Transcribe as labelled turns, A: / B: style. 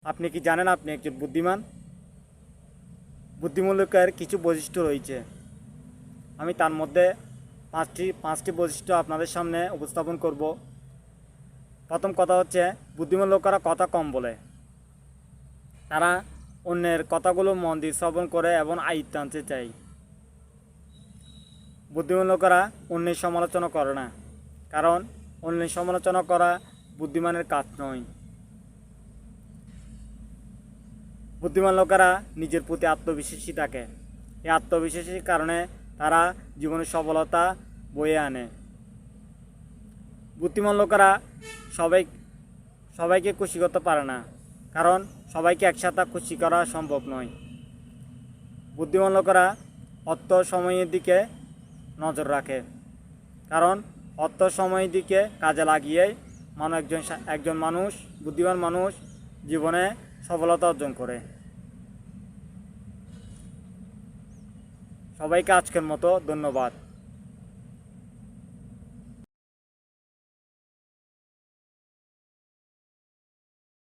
A: আপনি কি জানেন আপনি একজন বুদ্ধিমান? বুদ্ধিমান লোকের কিছু বৈশিষ্ট্য রয়েছে। আমি তার মধ্যে পাঁচটি বৈশিষ্ট্য আপনাদের সামনে উপস্থাপন করব। প্রথম কথা হচ্ছে, বুদ্ধিমান লোকেরা কথা কম বলে। তারা অন্যের কথাগুলো মন দিয়ে শ্রবণ করে এবং আয়ত্তে আনতে চায়। বুদ্ধিমান লোকেরা অন্যের সমালোচনা করে না, কারণ অন্যের সমালোচনা করা বুদ্ধিমানের কাজ নয়। বুদ্ধিমান লোকেরা নিজের প্রতি আত্মবিশ্বাসী থাকে। এই আত্মবিশ্বাসের কারণে তারা জীবনে সফলতা বয়ে আনে। বুদ্ধিমান লোকেরা সবাইকে খুশি করতে পারে না, কারণ সবাইকে একসাথে খুশি করা সম্ভব নয়। বুদ্ধিমান লোকেরা অর্থ সময়ের দিকে নজর রাখে, কারণ অর্থ সময়ের দিকে কাজে লাগিয়েই একজন মানুষ, বুদ্ধিমান মানুষ জীবনে সফলতা অর্জন করে। সবাইকে আজকের মতো ধন্যবাদ।